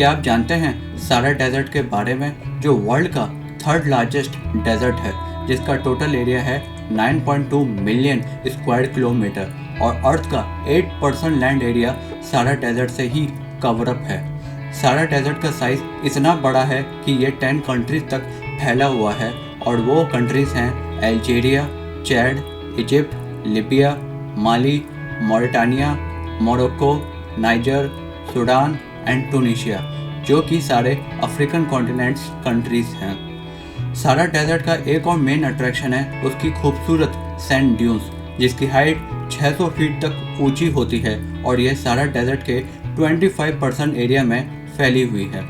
क्या आप जानते हैं सहारा डेजर्ट के बारे में, जो वर्ल्ड का थर्ड लार्जेस्ट डेजर्ट है, जिसका टोटल एरिया है 9.2 मिलियन स्क्वायर किलोमीटर और अर्थ का 8% लैंड एरिया सहारा डेजर्ट से ही कवर अप है। सहारा डेजर्ट का साइज इतना बड़ा है कि ये 10 कंट्रीज तक फैला हुआ है और वो कंट्रीज हैं Algeria, Chad, Egypt, Libya, Mali, Mauritania, Morocco, niger, Sudan and Tunisia, जो कि सारे अफ्रीकन कॉन्टिनेंट्स कंट्रीज हैं। सहारा डेजर्ट का एक और मेन अट्रैक्शन है उसकी खूबसूरत सैंड ड्यून्स, जिसकी हाइट 600 फीट तक ऊंची होती है और यह सहारा डेजर्ट के 25% एरिया में फैली हुई है।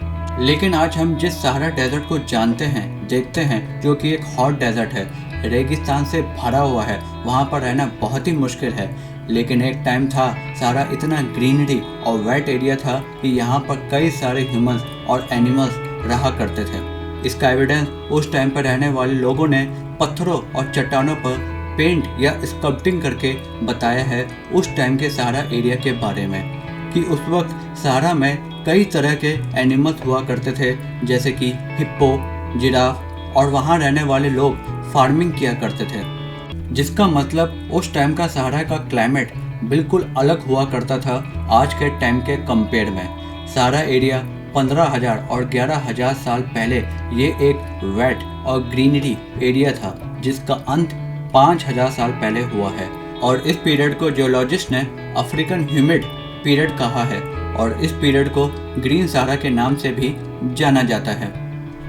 लेकिन आज हम जिस सहारा डेजर्ट को जानते हैं, देखते हैं, जो कि एक हॉट डेजर्ट है, रेगिस्तान से भरा हुआ है, वहाँ पर रहना बहुत ही मुश्किल है। लेकिन एक टाइम था सहारा इतना ग्रीनरी और वेट एरिया था कि यहाँ पर कई सारे ह्यूमंस और एनिमल्स रहा करते थे। इसका एविडेंस उस टाइम पर रहने वाले लोगों ने पत्थरों और चट्टानों पर पेंट या स्कल्पटिंग करके बताया है उस टाइम के सहारा एरिया के बारे में, कि उस वक्त सहारा में कई तरह के एनिमल्स हुआ करते थे, जैसे कि हिप्पो, जिराफ, और वहाँ रहने वाले लोग फार्मिंग किया करते थे, जिसका मतलब उस टाइम का सहारा का क्लाइमेट बिल्कुल अलग हुआ करता था आज के टाइम के कंपेयर में। सहारा एरिया 15,000 और 11,000 साल पहले ये एक वेट और ग्रीनरी एरिया था, जिसका अंत 5,000 साल पहले हुआ है। और इस पीरियड को जियोलॉजिस्ट ने अफ्रीकन ह्यूमिड पीरियड कहा है और इस पीरियड को ग्रीन सहारा के नाम से भी जाना जाता है।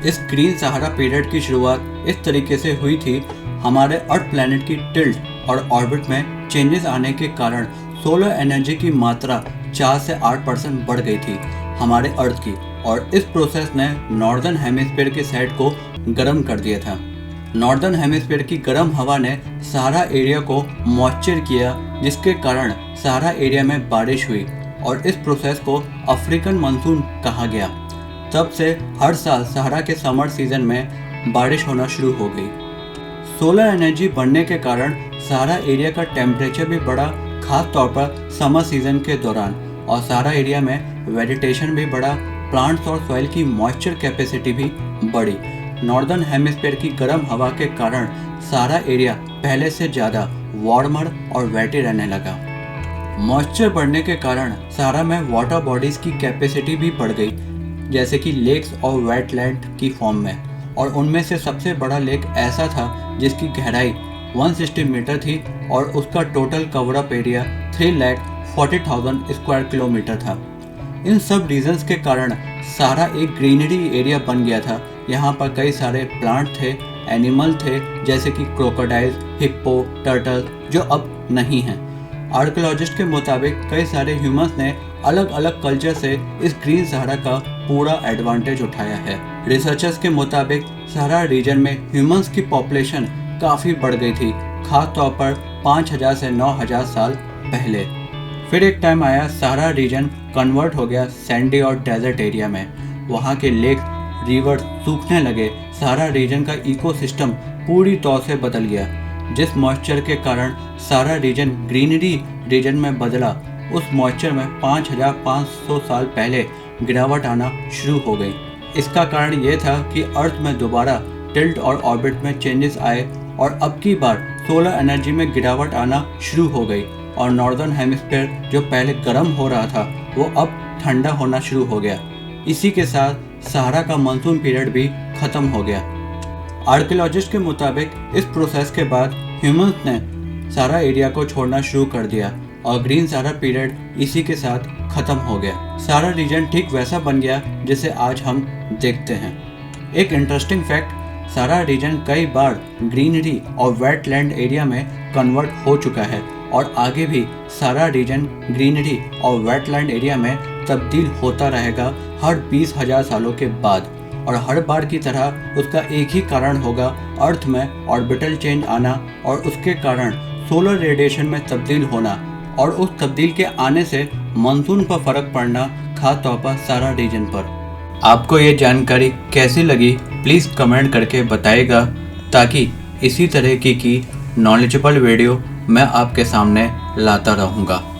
इस ग्रीन सहारा पीरियड की शुरुआत इस तरीके से हुई थी, हमारे अर्थ प्लैनेट की टिल्ट और ऑर्बिट में चेंजेस आने के कारण सोलर एनर्जी की मात्रा 4 से 8% बढ़ गई थी हमारे अर्थ की, और इस प्रोसेस ने नॉर्दर्न हेमिस्फीयर के साइड को गर्म कर दिया था। नॉर्दर्न हेमिस्फीयर की गर्म हवा ने सहारा एरिया को मॉइस्चर किया, जिसके कारण सहारा एरिया में बारिश हुई और इस प्रोसेस को अफ्रीकन मानसून कहा गया। तब से हर साल सहारा के समर सीजन में बारिश होना शुरू हो गई। सोलर एनर्जी बढ़ने के कारण सहारा एरिया का टेम्परेचर भी बढ़ा, खास तौर पर समर सीजन के दौरान, और सहारा एरिया में वेजिटेशन भी बढ़ा, प्लांट्स और सॉइल की मॉइस्चर कैपेसिटी भी बढ़ी। नॉर्दर्न हेमिस्फीयर की गर्म हवा के कारण सहारा एरिया पहले से ज़्यादा वार्मर और वेटी रहने लगा। मॉइस्चर बढ़ने के कारण सहारा में वाटर बॉडीज़ की कैपेसिटी भी बढ़ गई, जैसे कि लेक्स और वेटलैंड की फॉर्म में, और उनमें से सबसे बड़ा लेक ऐसा था जिसकी गहराई 160 मीटर थी और उसका total cover up area 3,40,000 square kilometre था। इन सब रीजंस के कारण सहारा एक ग्रीनरी एरिया बन गया था। यहाँ पर कई सारे प्लांट थे, एनिमल थे, जैसे कि क्रोकोडाइल, हिप्पो, टर्टल, जो अब नहीं हैं। आर्कियोलॉजिस्ट के मुताबिक कई सारे ह्यूमंस ने अलग अलग कल्चर से इस ग्रीन सहारा का पूरा एडवांटेज उठाया है। रिसर्चर्स के मुताबिक सहारा रीजन में ह्यूमंस की पॉपुलेशन काफ़ी बढ़ गई थी, खास तौर पर 5,000 से 9,000 साल पहले। फिर एक टाइम आया सहारा रीजन कन्वर्ट हो गया सैंडी और डेजर्ट एरिया में। वहाँ के लेक, रिवर सूखने लगे, सहारा रीजन का इकोसिस्टम पूरी तौर से बदल गया। जिस मॉइस्चर के कारण सहारा रीजन ग्रीनरी रीजन में बदला, उस मॉइस्चर में 5,500 साल पहले गिरावट आना शुरू हो गई। इसका कारण ये था कि अर्थ में दोबारा टिल्ट और ऑर्बिट में चेंजेस आए और अब की बार सोलर एनर्जी में गिरावट आना शुरू हो गई और नॉर्दर्न हेमिस्फीयर जो पहले गर्म हो रहा था वो अब ठंडा होना शुरू हो गया। इसी के साथ सहारा का मानसून पीरियड भी खत्म हो गया। आर्कियोलॉजिस्ट के मुताबिक इस प्रोसेस के बाद ह्यूमंस ने सहारा एरिया को छोड़ना शुरू कर दिया और ग्रीन सहारा पीरियड इसी के साथ खत्म हो गया। सहारा रीजन ठीक वैसा बन गया जिसे आज हम देखते हैं। एक इंटरेस्टिंग फैक्ट, सहारा रीजन कई बार ग्रीनरी और वेटलैंड एरिया में कन्वर्ट हो चुका है और आगे भी सहारा रीजन ग्रीनरी और वेटलैंड एरिया में तब्दील होता रहेगा हर 20,000 सालों के बाद, और हर बार की तरह उसका एक ही कारण होगा, अर्थ में ऑर्बिटल चेंज आना और उसके कारण सोलर रेडिएशन में तब्दील होना, और उस तब्दील के आने से मानसून पर फर्क पड़ना, खास तौर पर सहारा रीजन पर। आपको ये जानकारी कैसी लगी प्लीज़ कमेंट करके बताइएगा, ताकि इसी तरह की नॉलेजेबल वीडियो मैं आपके सामने लाता रहूँगा।